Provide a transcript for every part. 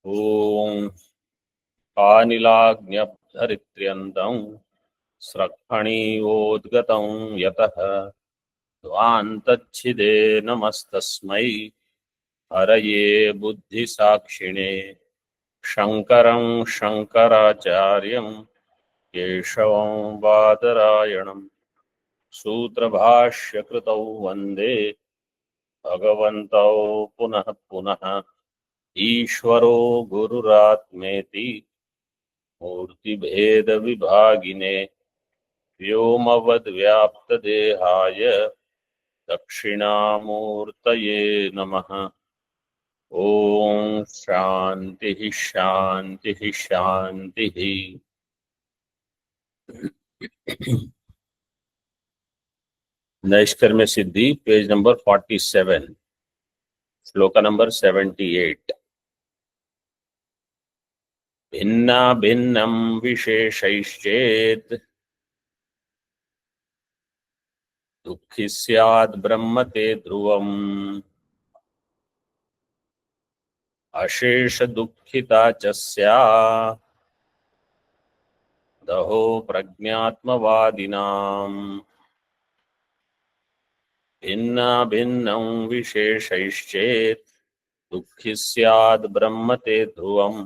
ॐ आनिलाग्न्यब्धरित्र्यन्तं स्रक्खणीवोद्गतं यतः ध्वान्तच्छिदे नमस्तस्मै हरये बुद्धिसाक्षिणे शङ्करं शङ्कराचार्यं केशवं बादरायणं सूत्रभाष्यकृतौ वन्दे भगवन्तौ पुनः पुनः ईश्वरो गुरुरात्मेति मूर्तिभेदविभागिने व्योमवद्व्याप्तदेहाय दक्षिणामूर्तये नमः। ओम शांति शांति शांति। नैष्कर्म्य सिद्धि पेज नंबर 47 श्लोक नंबर 78। भिन्ना भिन्नं विशेषैश्चेत् दुःखी स्यात् ब्रह्म ते ध्रुवम् अशेष दुःखिता च स्यादहो प्रज्ञात्मवादिनाम्। भिन्ना भिन्नं विशेषैश्चेत् दुःखी स्याद् ब्रह्म ते ध्रुवम्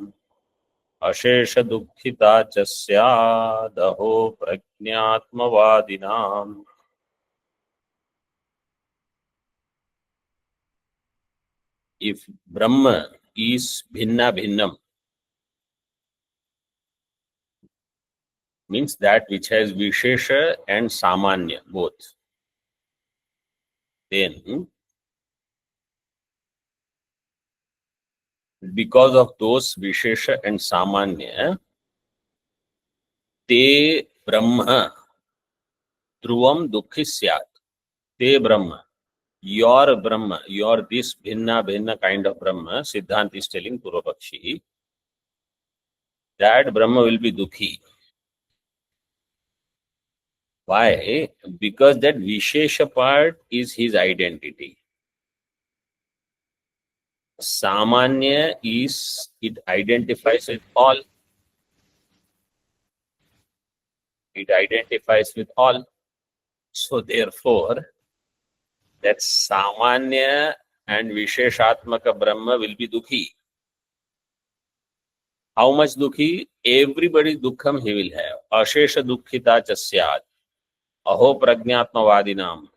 अशेष दुःखिता च स्यादहो प्रज्ञात्मवादिनाम्। If Brahma is bhinna bhinnam, means that which has Vishesha and Samanya both, then because of those Vishesha and Samanya, te Brahma dhruvam dukhi syat. Te Brahma, your Brahma, your this bhinna bhinna kind of Brahma, Siddhant is telling Purvapakshi, that Brahma will be dukhi. Why? Because that Vishesha part is his identity. Samanya is, it identifies with all. It identifies with all. So therefore, that Samanya and Visheshatmaka Brahma will be dukhi. How much dukhi? Everybody dukkham he will have. Ashesha dukkhita chasyad. Aho prajnatmavadinam.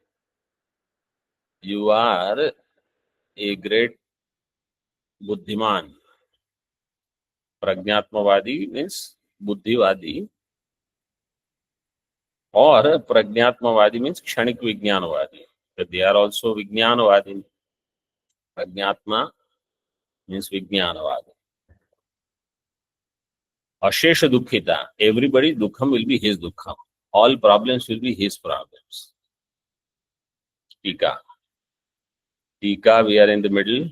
You are a great buddhiman. Prajnatmavadi means buddhivadi. Or Prajnatmavadi means Kshanik Vijnanavadi. They are also Vijnanavadi. Prajnatma means Vijnanavadi. Ashesha Dukkhita. Everybody Dukkham will be his Dukkham. All problems will be his problems. Tika. Tika, we are in the middle.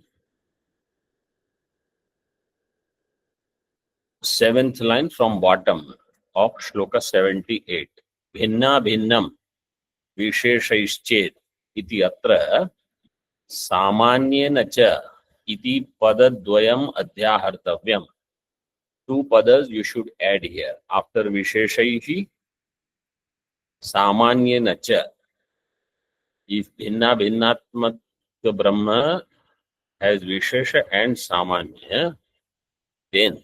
7th line from bottom of Shloka 78. Bhinna Bhinnam Visheshaishchet iti atra Samanyena cha iti padadvayam adhyahartavyam. Two padas you should add here. After Visheshaihi, Samanyena cha. If Bhinna Bhinnatmak Brahma has Vishesha and Samanya, then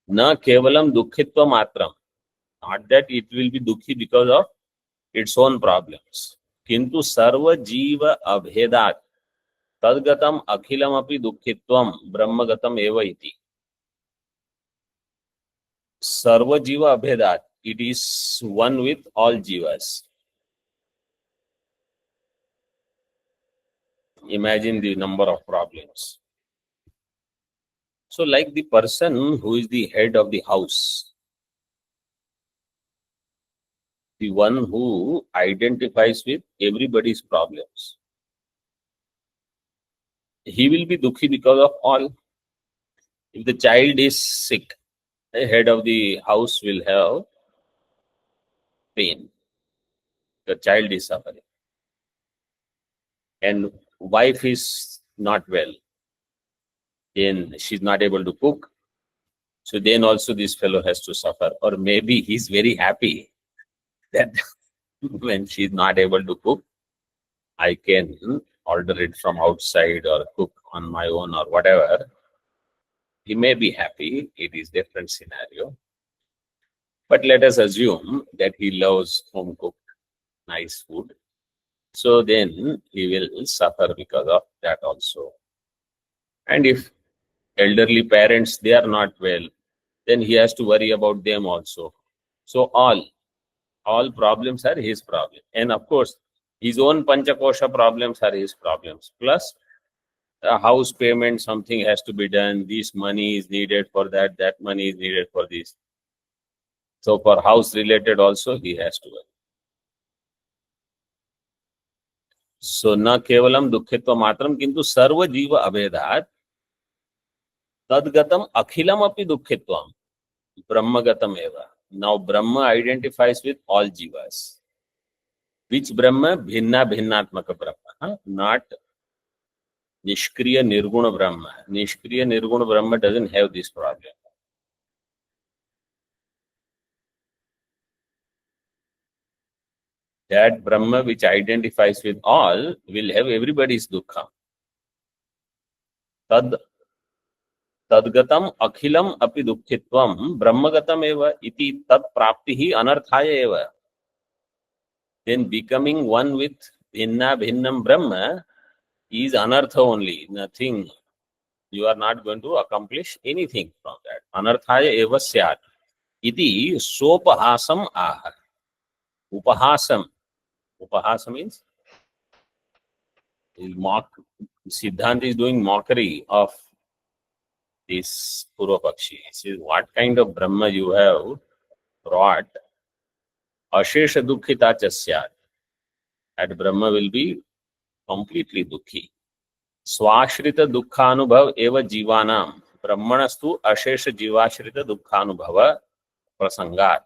na kevalam dukkhitva matram. Not that it will be dukhi because of its own problems. Kintu sarva jiva abhedat tadgatam akhilam api dukkhitvam brahmagatam eva iti. Sarva jiva abhedat. It is one with all jivas. Imagine the number of problems. So like the person who is the head of the house, the one who identifies with everybody's problems, he will be dukhi because of all. If the child is sick, the head of the house will have pain. The child is suffering. And wife is not well. then she's not able to cook. So then also this fellow has to suffer. Or maybe he's very happy that when she's not able to cook, I can order it from outside or cook on my own or whatever. He may be happy. It is different scenario. But let us assume that he loves home cooked nice food. So then he will suffer because of that also. And if elderly parents, they are not well, then he has to worry about them also. So all problems are his problem. And of course, his own Panchakosha problems are his problems. Plus, a house payment, something has to be done. This money is needed for that. That money is needed for this. So for house related also, he has to work. So na kevalam dukkhitva matram kintu sarva jiva abhedat tadgatam akhilam api dukkhitvam brahmagatam eva. Now Brahma identifies with all jivas. Which Brahma? Bhinna bhinnatmaka Brahma, not Nishkriya Nirguna Brahma. Nishkriya Nirguna Brahma doesn't have this problem. That Brahma which identifies with all will have everybody's dukkha. Tadgatam akhilam api dukkhitvam brahmagatam eva iti tad praptihi anarthaya eva. Then becoming one with bhinna bhinnam Brahma is anartha only, nothing. You are not going to accomplish anything from that. Anarthaya eva syat. Iti sopahasam aha. Upahasam. Upahasa means Siddhanta is doing mockery of this Purva Pakshi. He says, what kind of Brahma you have brought? Ashesha dukkhita chasyat. That Brahma will be completely dukhi. Swashrita dukkhanubhav eva jivanam. Brahmanastu ashesha jivashrita dukkhanubhava prasangat.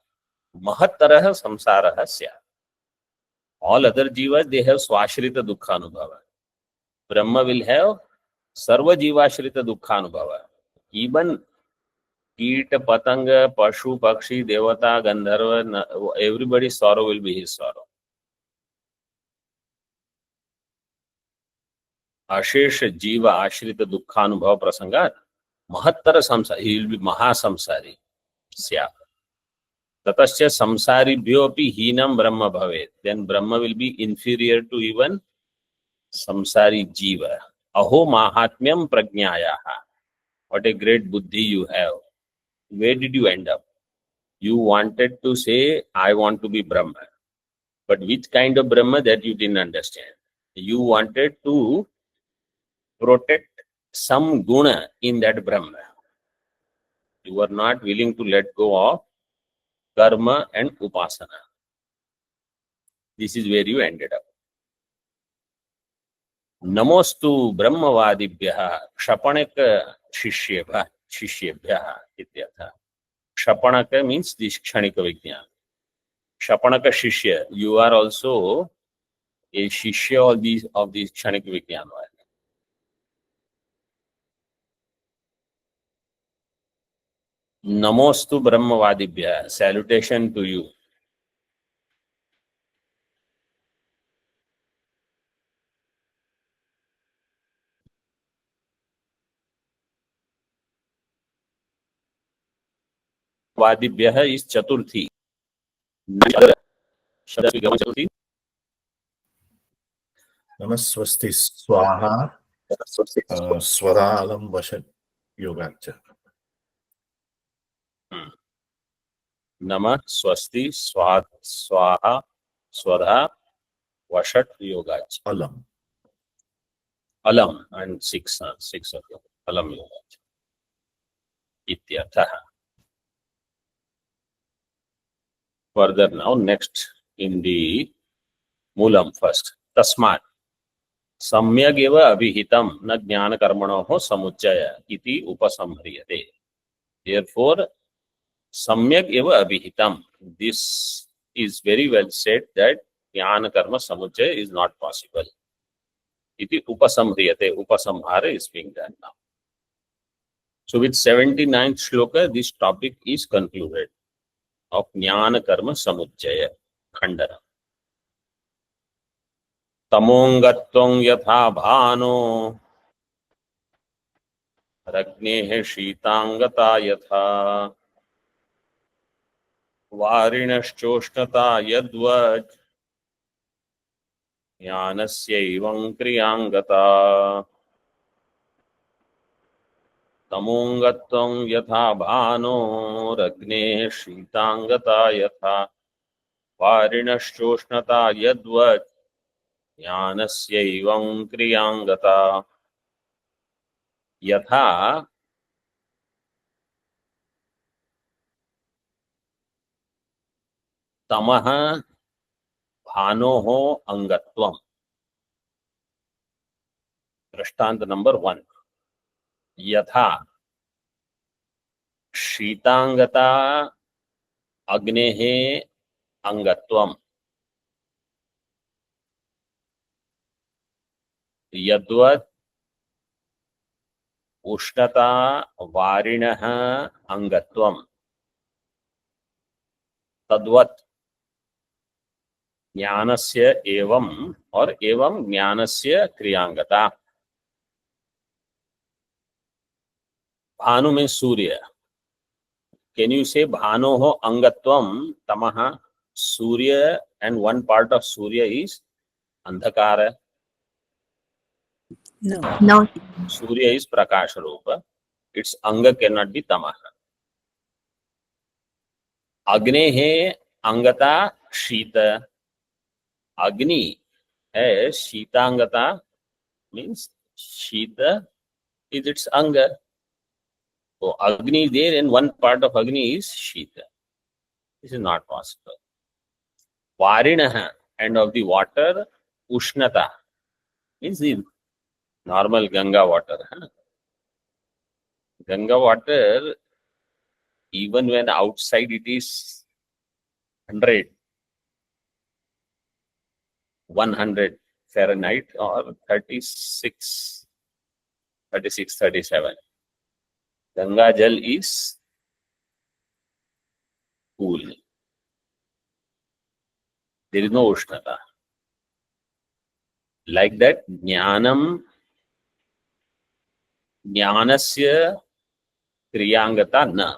Mahattarah samsarah syat. All other jivas, they have swashrita dukkhanubhava. Brahma will have sarva jivashrita dukkhanubhava. Even Kita, Patanga, Pashu, Pakshi, Devata, Gandharva, everybody's sorrow will be his sorrow. Ashesha Jiva Ashrita Dukkhanubhava Prasangat, Mahattara Samsari, he will be Mahasamsari. Sya. Tatasya Samsari Bhyopi Hinam Brahma Bhavet. Then Brahma will be inferior to even Samsari Jiva. Aho Mahatmyam Prajnayaha. What a great buddhi you have. Where did you end up? You wanted to say, I want to be Brahma. But which kind of Brahma, that you didn't understand. You wanted to protect some guna in that Brahma. You were not willing to let go of karma and upasana. This is where you ended up. Namostu Brahmavadibhyaha Kshapanaka Shishyebhyaha ityatha. Kshapanaka means this Kshanika Vijnana. Kshapanaka Shishya. You are also a Shishya of these Kshanika Vijnana. Namostu Brahmavadibhyaha. Salutation to you. Vadibhyaha is Chaturthi. Chaturthi. Namaswasti Swaha Swadalam Vashat Yogacha. Nama Swasti Swaha Swadha Vashat Yogacha. Alam and six of them. Alam Yogacha. Ityatha. Further now, next in the Moolam first. Tasmat. Samyag eva abhihitam na jnana karmanoho samuccaya iti upasamhriyate. Therefore, samyag eva abhihitam. This is very well said that jnana karma samuccaya is not possible. Iti upasamhriyate. Upasamhara is being done now. So with 79th shloka, this topic is concluded of Jnana Karma Samuchaya Khandana. Tamongatvam yatha bhano ragnehe shitangata yatha varinashchoshnata yadvaj jnanasyaivam kriyangata. तमोंगत्वं यथा भानो रग्ने शीतांगता यथा वारिणश्चोष्णता यद्वत् ज्ञानस्यैवं क्रियाङ्गता. यथा तमः भानोः अंगत्वं. दृष्टांत number 1. यथा शीतांगता अग्नेः अंगत्वं यद्वत् उष्णता वारिणः अंगत्वं तद्वत् ज्ञानस्य एवं और एवं ज्ञानस्य क्रियांगता. भानु में सूर्य. Can you say भानोः अंगत्वं तमः? Surya and one part of Surya is अंधकार. No. Surya is prakash rupa. Its anga cannot be tamah. Agnehe angata shita. Agni है शीतांगता, means shita is its anga. So Agni is there and one part of Agni is Shita. This is not possible. Varinaha, and of the water, Ushnata, means the normal Ganga water. Ganga water, even when outside it is 100 Fahrenheit or 36, 37. Ganga Jal is cool. There is no Ushnata. Like that, Jnanasya Kriyangata na.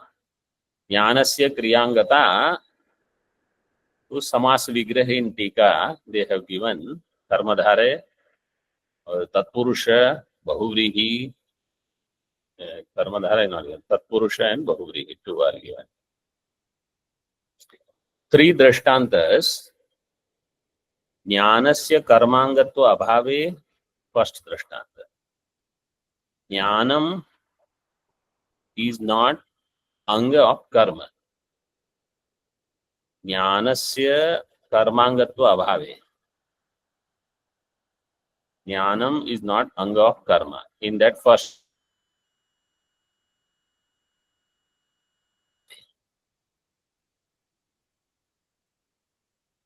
Jnanasya Kriyangata, to Samas Vigraha in Tika, they have given Karmadhare, Tatpurusha, Bahuvrihi, Karmadhara not given, Tatpurusha and Bahuvrihi, two are given. 3 drashtantas. Jnanasya karmangatva abhave, first drishtanta. Jnanam is not anga of karma. Jnanasya karmangatva abhave. Jnanam is not anga of karma. In that first,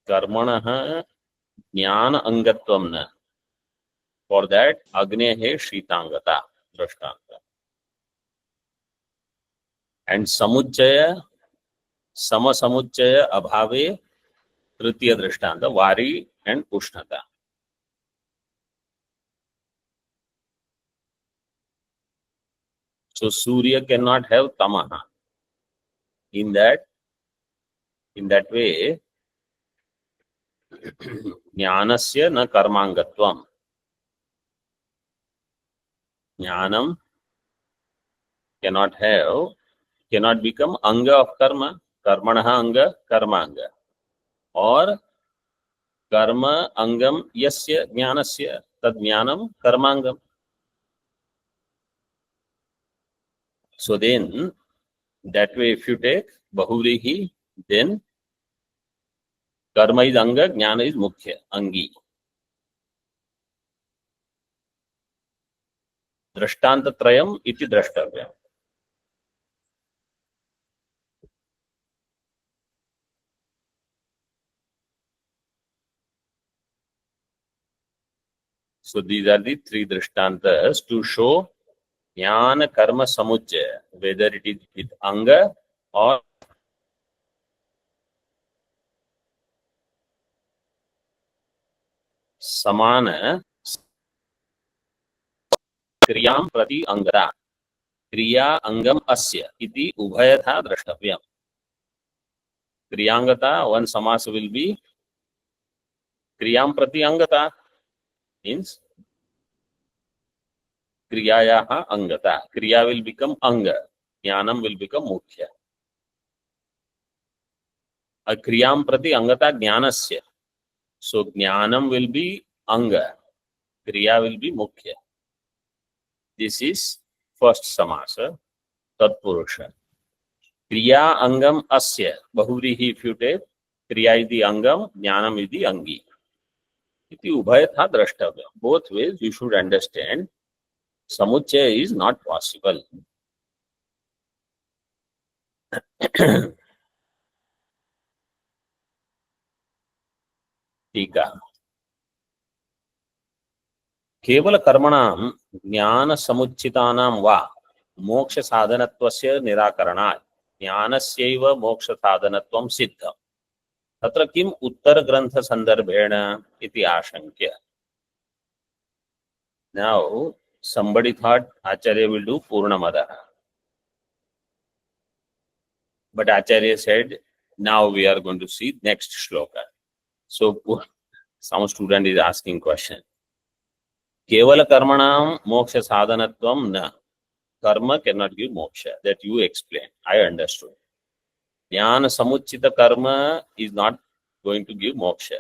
karmanah jnana angatvam na. For that, agnehe shitangata, drishtanta. And samujjaya, samasamujjaya abhave, tritiya drishtanta, vari and ushnata. So Surya cannot have tamaha. In that way, jnanasya na karmangatvam. Jnanam cannot become anga of karma. Karmanaha anga, karma anga. Or karma angam yasya jnanasya, tad jnanam karmangam. So then, that way if you take Bahuvrihi, then karma is anga, jnana is mukhya, angi. Drishtanta trayam iti drashtavyam. So these are the 3 drishtantas to show ज्ञान कर्म समुच्चय, whether it is with अंग और समान क्रियां प्रति अंगता, क्रिया अंगम अस्य इति उभयथा द्रष्टव्यम. क्रियांगता, वन समास विल बी क्रियां प्रति अंगता, मीन्स क्रियायाः अंगता, क्रिया विल बिकम अंग, ज्ञानम विल बिकम मुख्य. क्रियां प्रति अंगता ज्ञानस्य, so jnanam will be anga, kriya will be mukhya. This is first samasa, tatpurusha. Kriya angam asya, bahuvrihi if you take, kriya is the angam, jnanam is the angi. Iti ubhayatha drashtavya. Both ways you should understand samuchaya is not possible. टीका. केवल कर्मणां ज्ञान समुच्चितानां वा मोक्ष साधनत्वस्य निराकरणात् ज्ञानस्यैव मोक्ष साधनत्वं सिद्धम्. तत्र किम् उत्तर ग्रंथ संदर्भेण इति आशंक्य. Now somebody thought Acharya will do Purnamada, but Acharya said now we are going to see next shloka. So some student is asking question. Kevala karmanam moksha sadhanatvam na. Karma cannot give moksha. That you explain. I understood. Jnana samuchita karma is not going to give moksha.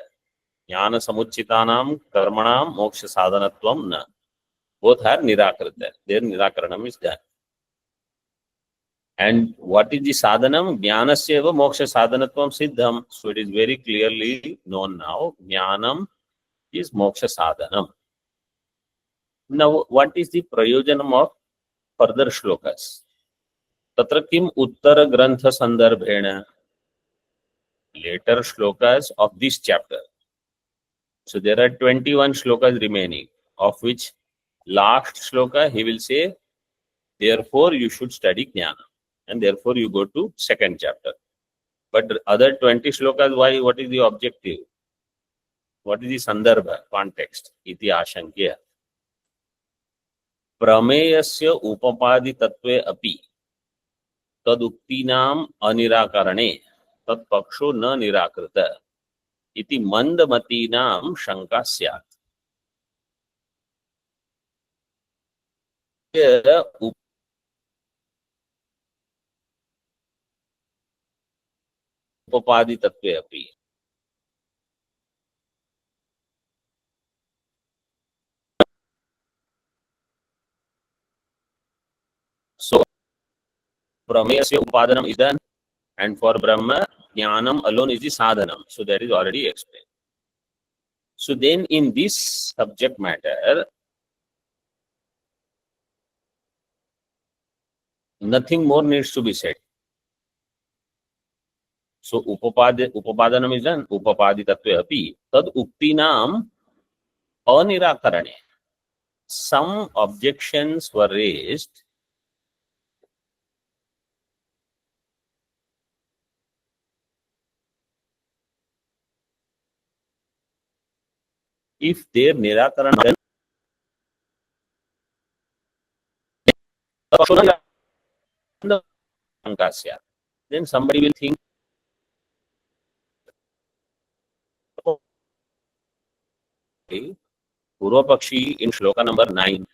Jnana samuchitanam karmanam moksha sadhanatvam na. Both are nirakrita. Their nirakaranam is done. And what is the sadhanam? Jnanasya eva moksha sadhanatvam siddham. So it is very clearly known now. Jnanam is moksha sadhanam. Now what is the prayojanam of further shlokas? Tatra kim uttara grantha sandarbhena. Later shlokas of this chapter. So there are 21 shlokas remaining, of which last shloka he will say, therefore you should study jnana, and therefore you go to second chapter. But other 20 shlokas, why? What is the objective? What is the sandarbha, context? Iti ashankya. Prameyasya upapadi tattve api taduktinam anirakarane tat paksho na nirakrita iti mandamatinam shanka syat. उपपादि तत्वे अपि. So prameyasya upadanam is done, and for Brahma jnanam alone is the sadhanam. So that is already explained. So then in this subject matter, nothing more needs to be said. So upapadanam is done, upapadi tattve api tad uktinam anirakarane. Some objections were raised if their nirakarana then somebody will think Purvapakshi in shloka number 9,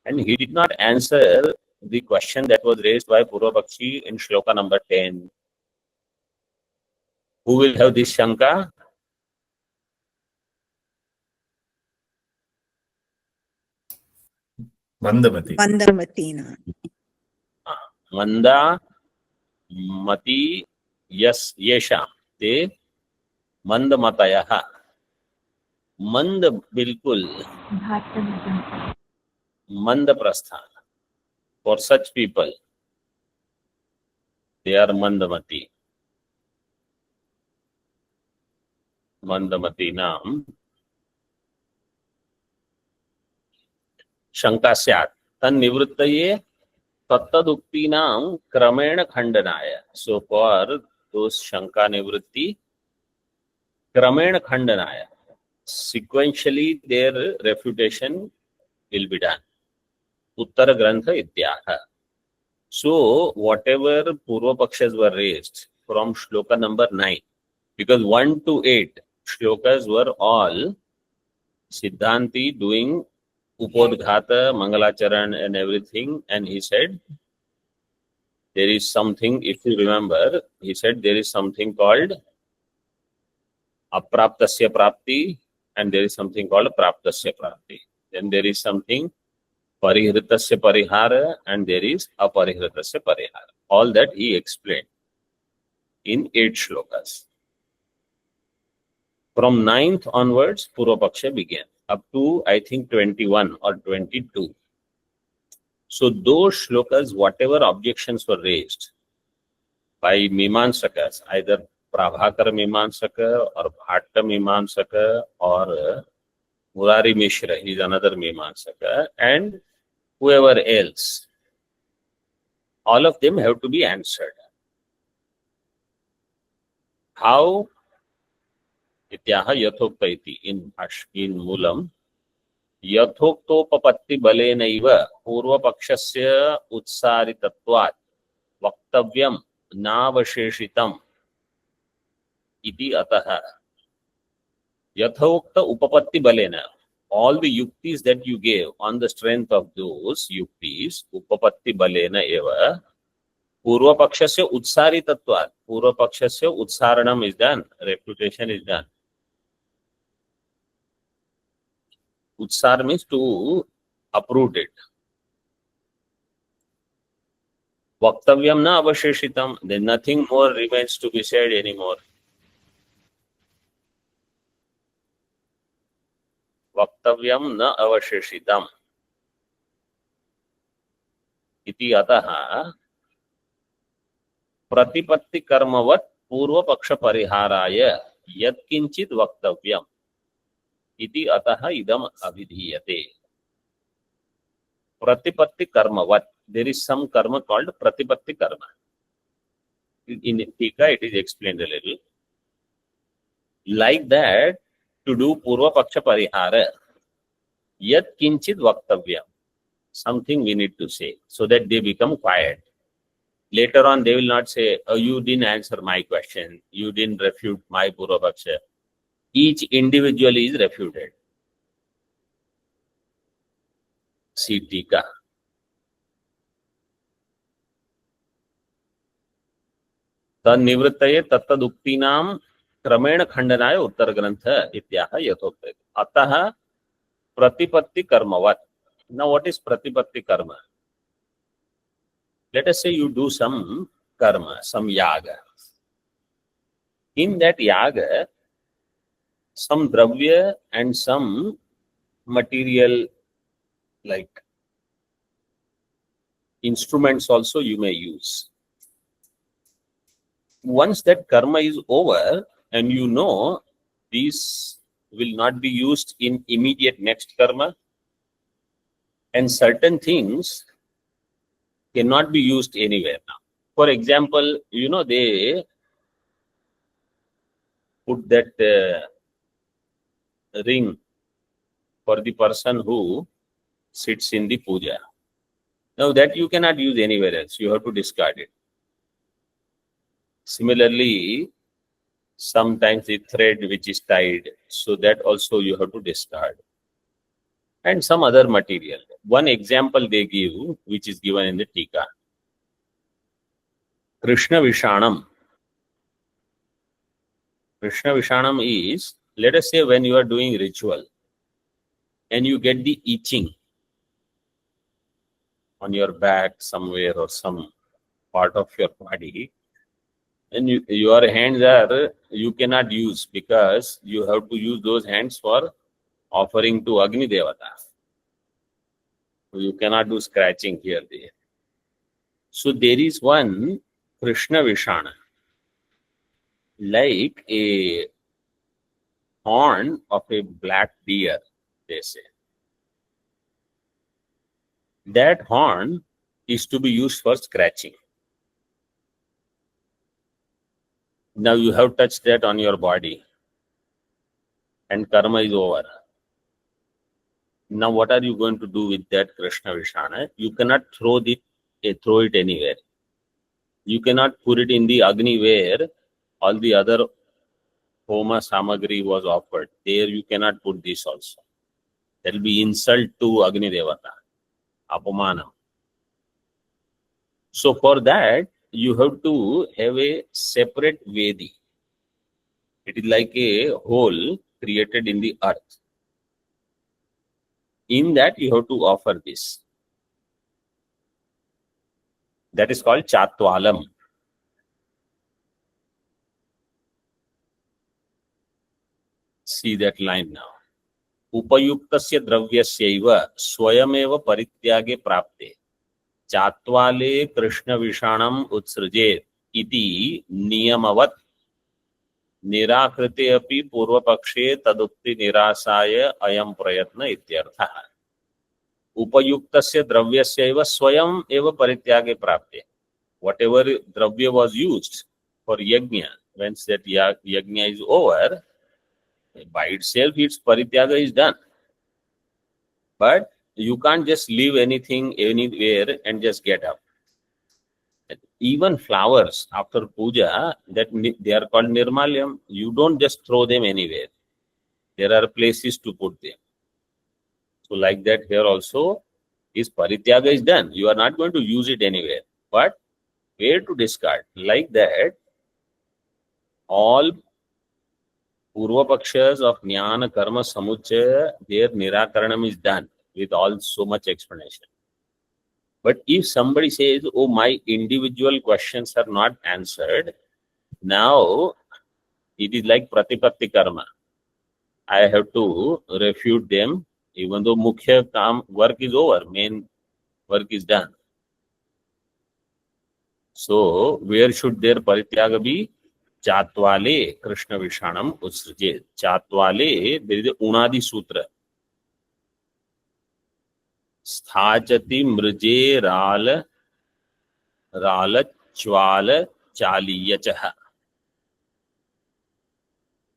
and he did not answer the question that was raised by Purvapakshi in shloka number 10. Who will have this shanka? Mandamati. Mandamatina. Manda mati yes yesha te mandamatayah. Mand bilkul mand prasthan. For such people, they are mandamati. Mandamatinam shanka syat. तन्निवृत्तये तत्तदुक्तीनां क्रमेण खंडनाय. So for those shanka nivritti, क्रमेण खंडनाय, sequentially their refutation will be done. Uttara Grantha Ityaha. So whatever Purva Pakshas were raised from shloka number 9, because 1 to 8 shlokas were all Siddhanti doing Upodghata, Mangalacharan and everything, and he said there is something, if you remember, he said there is something called Apraptasya Prapti and there is something called Praptasya Prapti. Then there is something Parihritasya Parihara and there is Aparihritasya Parihara. All that he explained in 8 shlokas. From 9th onwards, Purva Paksha began up to, I think, 21 or 22. So those shlokas, whatever objections were raised by Mimamsakas, either Prabhakar Mimamsaka or Bhatta Mimamsaka or Murari Mishra, he is another Mimamsaka, and whoever else, all of them have to be answered. How? Ityaha yathokta iti in Moolam. Yathoktopaपत्ति बलेनैव पूर्वपक्षस्य उत्सारितत्वात् वक्तव्यं नावशेषितम् इति अतः. Yathokta upapatti balena. All the yuktis that you gave, on the strength of those yuktis, upapatti balena eva, Purva Pakshasya Utsaritatvat. Purva Pakshasya Utsaranam is done, refutation is done. Utsar means to uproot it. Vaktavyam na avasheshitam. Then nothing more remains to be said anymore. Vaktavyam na avasheshitam. Iti ataha Pratipatti karmavat Purva Paksha Pariharaya Yat Kinchit Vaktavyam. Iti ataha idam abhidhiyate. Pratipatti karmavat. There is some karma called pratipatti karma. In Tika, it is explained a little. Like that, to do Purva Paksha Parihara, Yat Kinchit Vaktavyam. Something we need to say, so that they become quiet. Later on, they will not say, oh, you didn't answer my question, you didn't refute my Purva Paksha. Each individually is refuted. See Tika. तन्निवृत्तये तत्तदुक्तीनां क्रमेण खंडनाय उत्तर ग्रंथ इत्याह यथोक्त. अतः प्रतिपत्ति कर्मवत. Now what is pratipatti karma? Let us say you do some karma, some yaga. In that yaga, some dravya and some material like instruments also you may use. Once that karma is over and you know these will not be used in immediate next karma, and certain things cannot be used anywhere now. For example, you know, they put that ring for the person who sits in the puja. Now that you cannot use anywhere else. You have to discard it. Similarly, sometimes the thread which is tied, so that also you have to discard. And some other material. One example they give, which is given in the Tika. Krishna Vishanam. Krishna Vishanam is, let us say when you are doing ritual and you get the itching on your back somewhere or some part of your body, and your hands are, you cannot use because you have to use those hands for offering to Agni Devata. You cannot do scratching here, there. So there is one Krishna Vishana, like a horn of a black deer, they say. that horn is to be used for scratching. Now you have touched that on your body and karma is over. Now what are you going to do with that Krishna Vishana? You cannot throw it anywhere. You cannot put it in the Agni where all the other Homa Samagri was offered. There you cannot put this also. That will be insult to Agni Devata. Apamana. So for that, you have to have a separate Vedi. It is like a hole created in the earth. In that, you have to offer this. That is called Chatwalam. See that line now. उपयुक्तस्य द्रव्यस्यैव स्वयमेव परित्यागे प्राप्ते चात्वाले कृष्ण विषाणम उत्सृजेत इति नियमवत् निराकृते अपि पूर्वपक्षे तदुक्ति निरासाय अयं प्रयत्न इत्यर्थः. उपयुक्तस्य द्रव्यस्यैव स्वयं एव परित्यागे प्राप्ते. Whatever dravya was used for yajna, once that yajna is over, by itself its parityaga is done. But you can't just leave anything anywhere and just get up. Even flowers after puja, that they are called nirmalyam. You don't just throw them anywhere. There are places to put them. So like that here also, is parityaga is done. You are not going to use it anywhere. But where to discard? Like that, all Purva Pakshas of Jnana Karma Samuchaya, their Nirakaranam is done with all so much explanation. But if somebody says, oh, my individual questions are not answered, now it is like Pratipatti Karma. I have to refute them, even though Mukhya Kam work is over, main work is done. So, where should their Parityaga be? Chatwale Krishna Vishanam Utsrije. Chatwale, there is a Unadi Sutra. Sthachati Mrije Rala Chwala Chaliyachaha.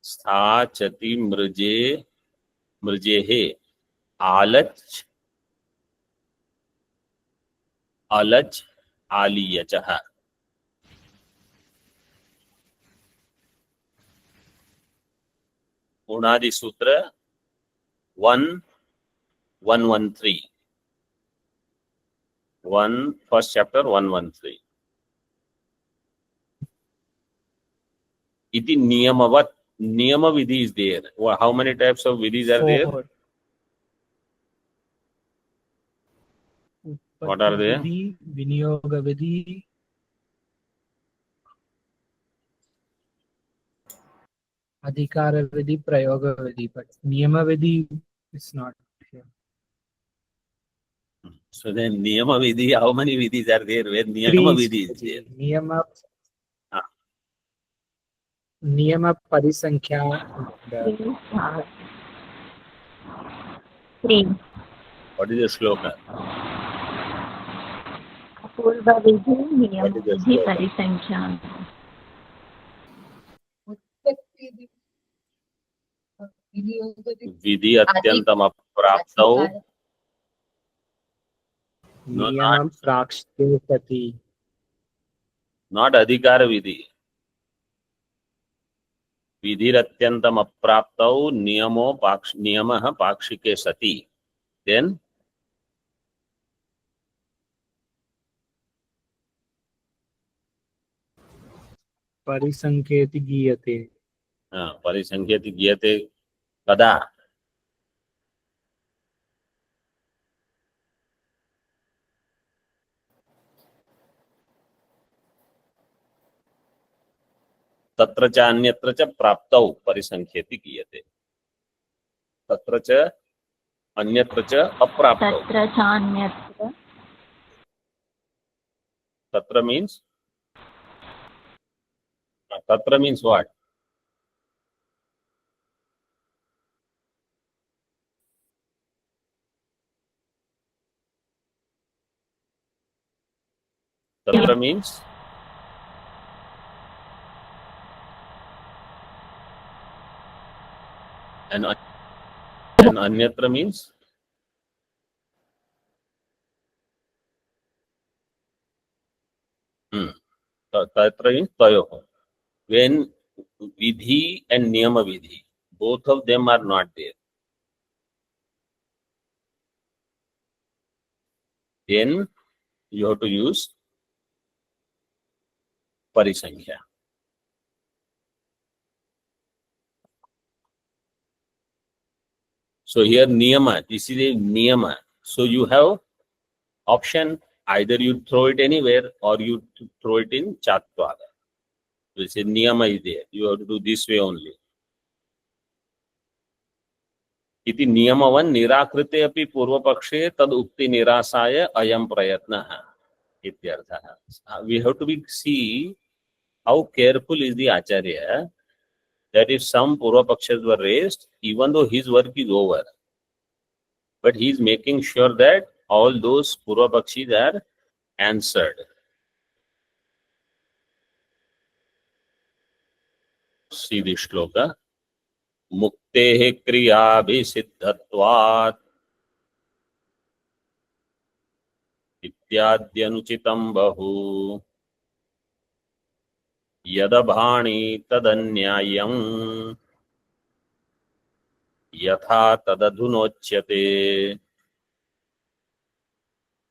Sthachati Mrije Alach Aliyachaha. Unadi Sutra 113. First chapter 113. Iti niyamavat. Niyama vidhi is there. How many types of vidhis are there? 4. What are they? Vidhi, Viniyoga Vidhi, Adhikara Vidhi, Prayoga Vidhi, but Niyama Vidhi is not here. So then niyama vidhi, how many vidhis are there? Where niyama 3 vidhi is there? Niyama Parisankhya. Three. What is the shloka? Purva Vidhi, Niyama What is the Vidhi, shloka? Parisankhya. Vidhi atyantam apraptau. No, Niyama Prakshte Sati. not adhikara vidhi. Vidhiratyantam apraptau niyamah pakshike sati. Then Parisankheti Giyate. परिसंख्यति गीयते कदा? तत्र च अन्यत्र च प्राप्तौ परिसंख्यति गीयते. तत्र च अन्यत्र च अप्राप्तौ. Tatra chanyatra. Tatra means what? Anyatra means? And anyatra means? Tatra means tayoh. When vidhi and niyama vidhi, both of them are not there, then you have to use parisankhya. So here niyama, this is a niyama. So you have option, either you throw it anywhere or you throw it in chatvada. So it's a niyama is there. You have to do this way only. इति नियमवन निराकृते अपि पूर्वपक्षे तद उक्ति निरासाय अयम प्रयत्नः इत्यर्थः. We have to be see how careful is the acharya, that if some purvapakshas were raised, even though his work is over, but he is making sure that all those purvapakshis are answered. See the shloka. मुक्तेः क्रियाभिसिद्धत्वात् इत्याद्यनुचितं बहु यदभाणि तदन्यायं यथा तदधुनोच्यते.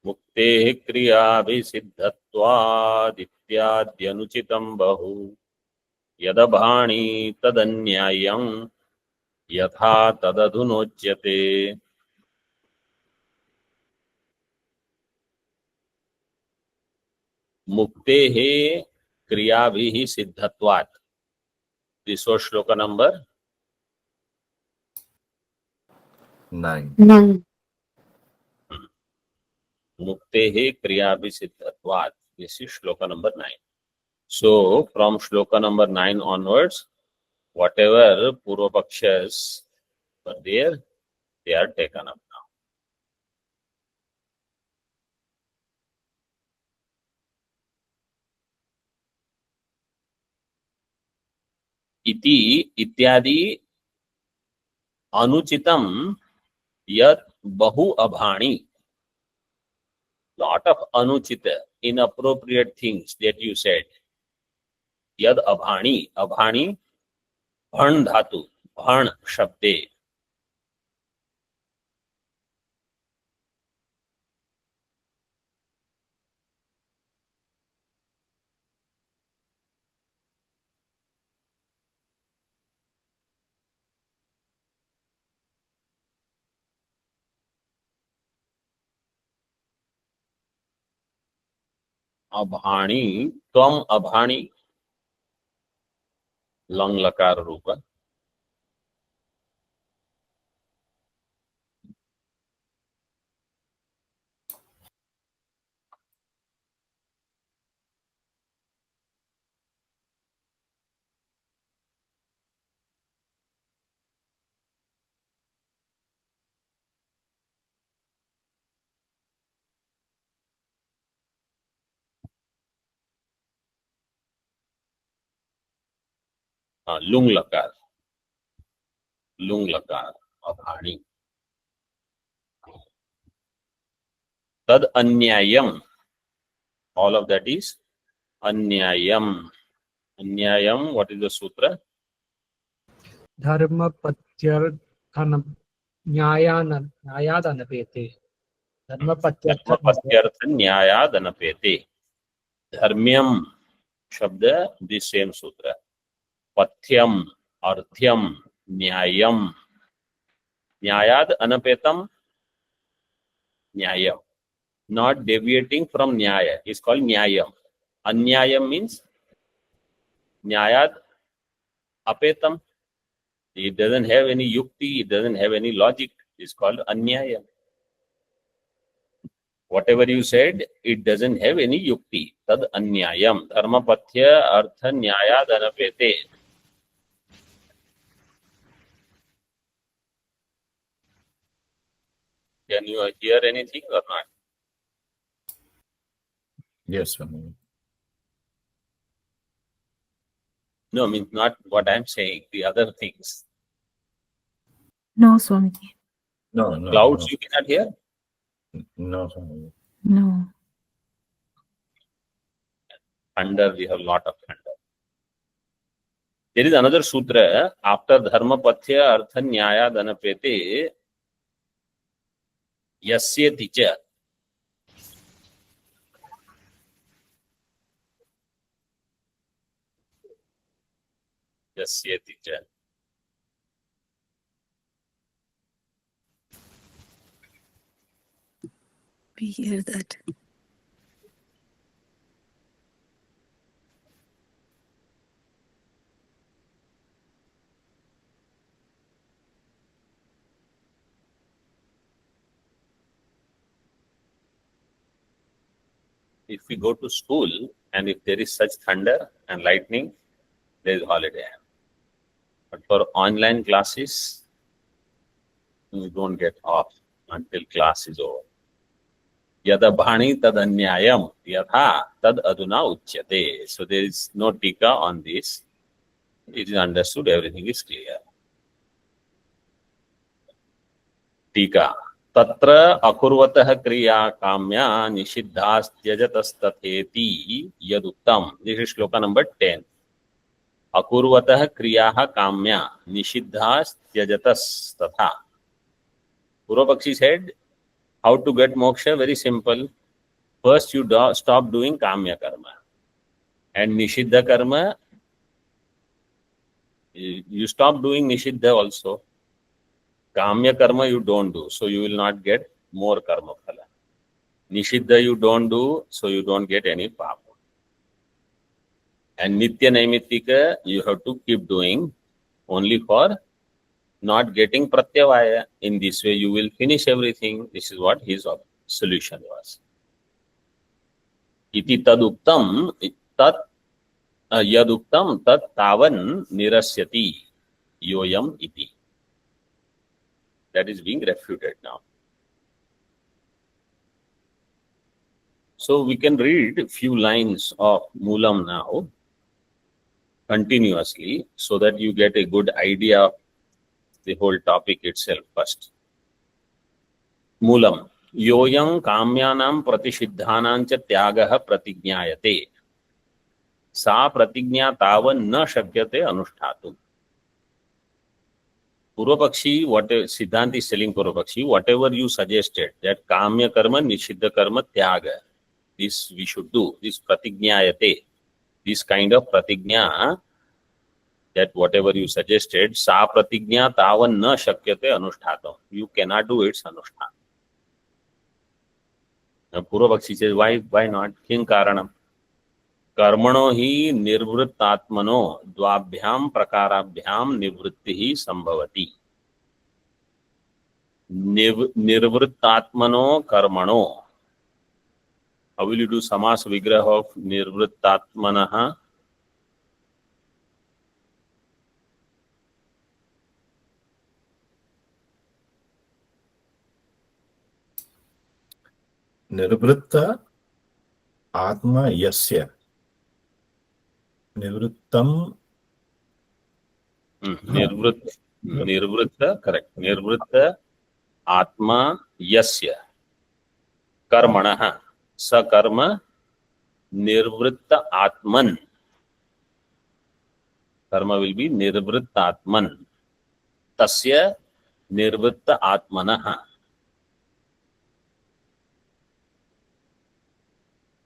मुक्तेः क्रियाभिसिद्धत्वात् इत्याद्यनुचितं बहु यदभाणि तदन्यायं यथा तदधुनोच्यते. मुक्तेः क्रियाभिः सिद्धत्वात्. This was shloka number 9. Muktehe kriyaभिः सिद्धत्वात्. This is shloka number 9. So from shloka number 9 onwards, whatever purvapakshas were there, they are taken up now. Iti ityadi anuchitam yat bahu abhani. Lot of anuchita, inappropriate things that you said. Yad abhani, abhani, bhan dhatu, bhan shabde. अभाणी त्वम अभाणी lung लकार रूप. लुंग लकार अभाणी. तद अन्यायम, all of that is अन्यायम. अन्यायम, what is the sutra? धर्मपत्यर्थन न्यायादनपेते. धर्मपत्यर्थ न्यायादनपेते. धर्म्यम शब्द, the same sutra. पथ्यम, अर्थ्यम, न्यायम. न्यायाद अनपेतम, न्यायम. Not deviating from nyaya is called nyayam. Anyayam means nyayad apetam. It doesn't have any yukti, it doesn't have any logic. It's called anyayam. Whatever you said, it doesn't have any yukti. Tad anyayam. Dharmapathya artha nyayad anapete. Can you hear anything or not? Yes, Swami. No, I mean not what I'm saying. The other things. No, Swamiji. No, no. Clouds no. you cannot hear? No, Swamiji. No. Thunder, we have a lot of thunder. There is another sutra after dharma pathya artha nyaya dhanapete yasyati cha. Yasyati cha. We hear that. If we go to school and if there is such thunder and lightning, there is holiday. But for online classes, you don't get off until class is over. Yada bhani tad anyayam yatha tad aduna uchyate. So there is no tika on this. It is understood, everything is clear. टीका तत्र अकुर्वतः क्रिया काम्या निषिद्धास्त्यजतस्तथेति यदुक्तम. This is shloka number 10. अकुर्वतः क्रियाः काम्या निषिद्धास्त्यजतस्तथा. पूर्वपक्षी said, how to get moksha? Very simple. First you stop doing kamya karma and nishiddha karma. You stop doing nishiddha also. Kamya karma you don't do, so you will not get more karma phala. Nishiddha you don't do, so you don't get any papa. And nitya naimittika you have to keep doing only for not getting pratyavaya. In this way you will finish everything. This is what his solution was. Iti taduktam tat yaduktam tat tavan nirasyati yoyam iti. That is being refuted now. So we can read a few lines of Moolam now continuously so that you get a good idea of the whole topic itself first. Moolam. Yoyam kamyanam pratishiddhanam cha tyagah pratignyayate. Sa pratignya tavan na shakyate anushthatu. Purvapakshi, what Siddhanta is telling Purvapakshi, whatever you suggested, that kamya karma, nishiddha karma, tyaga, this we should do, this pratignyayate, this kind of pratignya, that whatever you suggested, sa pratignya tavan na shakyate anushthata. You cannot do its anushthan. Now Purvapakshi says, why not? Kim karanam? कर्मणो ही निर्वृत्तात्मनो द्वाभ्याम प्रकाराभ्याम निवृत्ति ही संभवति. निर्वृत्तात्मनो कर्मणो. How will you do samas vigrah of निर्वृत्तात्मनः? Nirvritta atma yasya. Nirvrittam. Nirvritta, correct. Nirvritta atma yasya karmanah sa karma nirvritta atman. Karma will be nirvritta atman. Tasya nirvritta atmanah.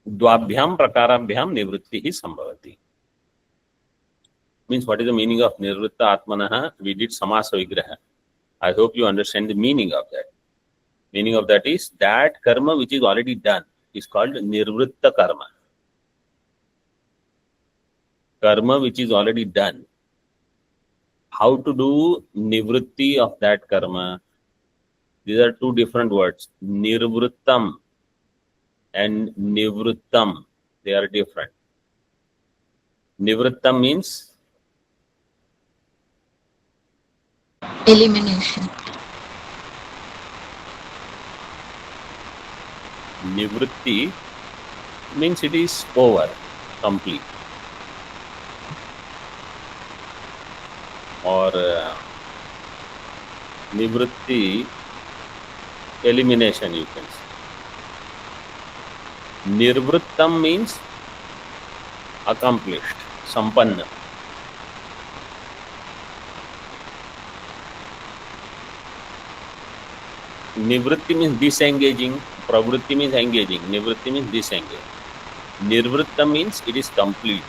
Dvabhyam prakarabhyam nivritti hi sambhavati. Means what is the meaning of nirvritta atmanah? We did samasa vigraha. I hope you understand the meaning of that. Meaning of that is that karma which is already done is called nirvritta karma. Karma which is already done. How to do nivritti of that karma? These are two different words. Nirvrittam and nivrittam. They are different. Nivrittam means Elimination. Nivritti means it is over, complete. और निवृत्ति elimination you can say. निर्वृत्तम means accomplished, संपन्न. Nivritti means disengaging, pravritti means engaging, nivritti means disengaging. Nirvritta means it is complete,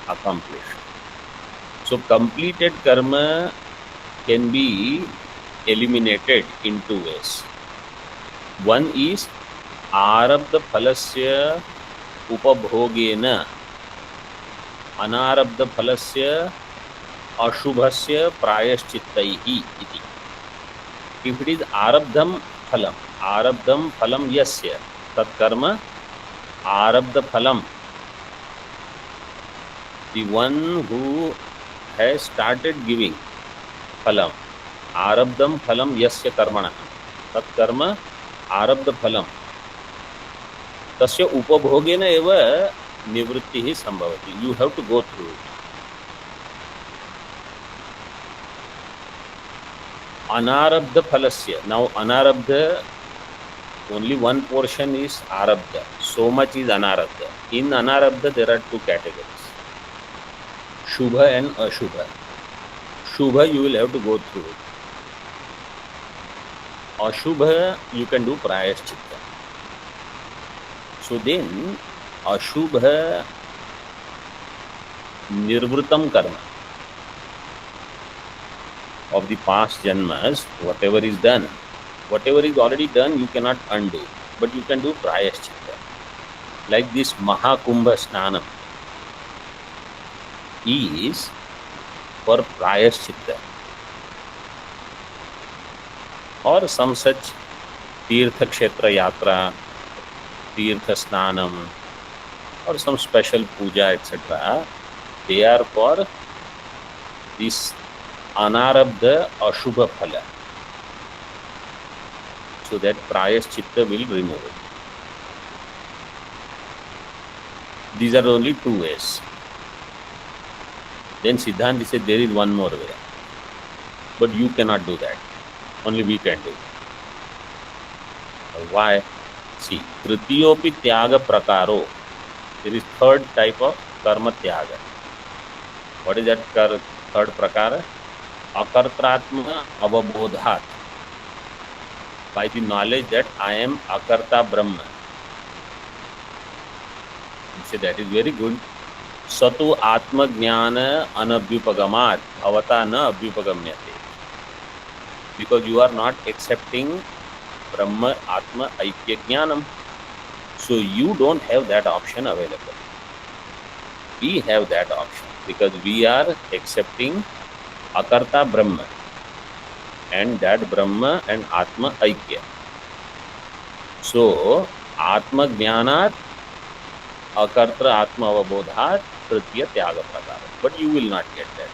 accomplished. So completed karma can be eliminated in two ways. One is arabdha phalasya upabhogena अनारब्ध फलस्य अशुभस्य प्रायश्चित्तैहि इति. If it is arabdham phalam yasya tat karma arabdha phalam, the one who has started giving phalam, arabdham phalam yasya karmana tat karma arabdha phalam tasya upabhogena eva निवृत्ति ही संभवती. You have to go through it. अनारब्ध फलस्य, now अनारब्ध, only one portion is आरब्ध, so much is अनारब्ध. In अनारब्ध there are two categories, शुभ एंड अशुभ. शुभ you will have to go through it. अशुभ यू कैन डू प्रायश्चित्त. सो देन अशुभ निर्वृतम कर्म of the past janmas, whatever is done, whatever is already done, you cannot undo, but you can do prayaschitta. Like this Mahakumbha Snanam is for prayaschitta, or some such Tirtha Kshetra Yatra, Tirtha Snanam, or some special puja, etc. They are for this anarabdha ashubha phala, so that prayaschitta will remove it. These are only two ways. Then Siddhanti said there is one more way, but you cannot do that. Only we can do. Why? See, tritiyopi tyaga prakaro. There is third type of karma tyaga. What is that third prakara? Akartratma avabodhat. By the knowledge that I am Akarta Brahma. You say that is very good. Satu Atma Jnana Anabhyupagamat Bhavata Na Abhyupagamyate. Because you are not accepting Brahma Atma Aikya Jnanam. So you don't have that option available. We have that option because we are accepting Akarta Brahma, and that Brahma and Atma Aikya. So Atma Jnanat Akartra Atma Avabodhat Tritiya Tyaga Prakara. But you will not get that.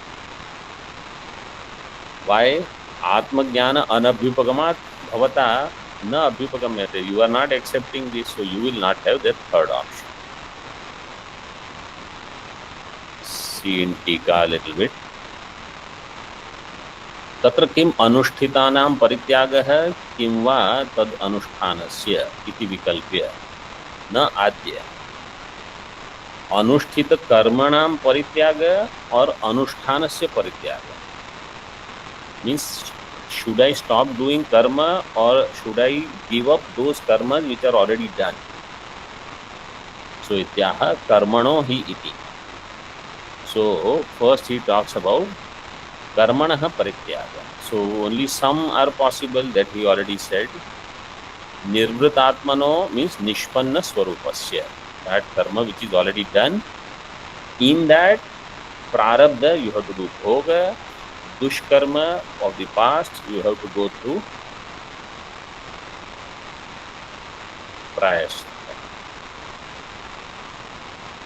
Why? Atma Jnana Anabhyupagamat Bhavata Na Abhyupagamyate. You are not accepting this, so you will not have that third option. See in Tika a little bit. तत्र किम अनुष्ठितानां परित्यागः किं वा तद अनुष्ठानस्य इति विकल्प्य न आद्य. अनुष्ठित कर्मणां परित्याग और अनुष्ठानस्य परित्याग means, should I stop doing karma or should I give up those karmas which are already done? So ityaha karmano hi iti. So first he talks about karmanaha parityaga. So only some are possible, that he already said. Nirvritatmano means nishpanna swarupasya, that karma which is already done. In that prarabdha you have to do bhoga, dushkarma of the past you have to go through prayaschitta.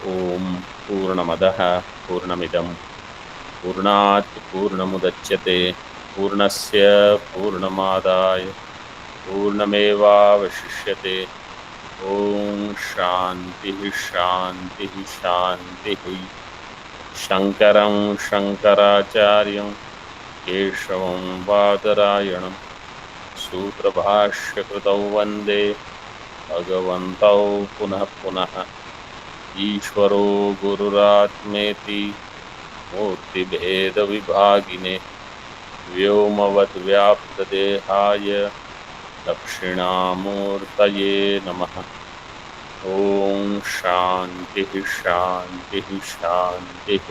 Om Purnamadaha Purnamidam Purnat Purnamudachyate Purnasya Purnamadaya Purnameva Vashishyate. Om Shanti Shanti Shanti. Shankaram Shankaracharyam केशवं बादरायणं सूत्रभाष्यकृतौ वन्दे भगवन्तौ पुनः पुनः। ईश्वरो गुरुरात्मेति मूर्तिभेदविभागिने व्योमवद्व्याप्तदेहाय दक्षिणामूर्तये नमः। ॐ शान्तिः शान्तिः शान्तिः।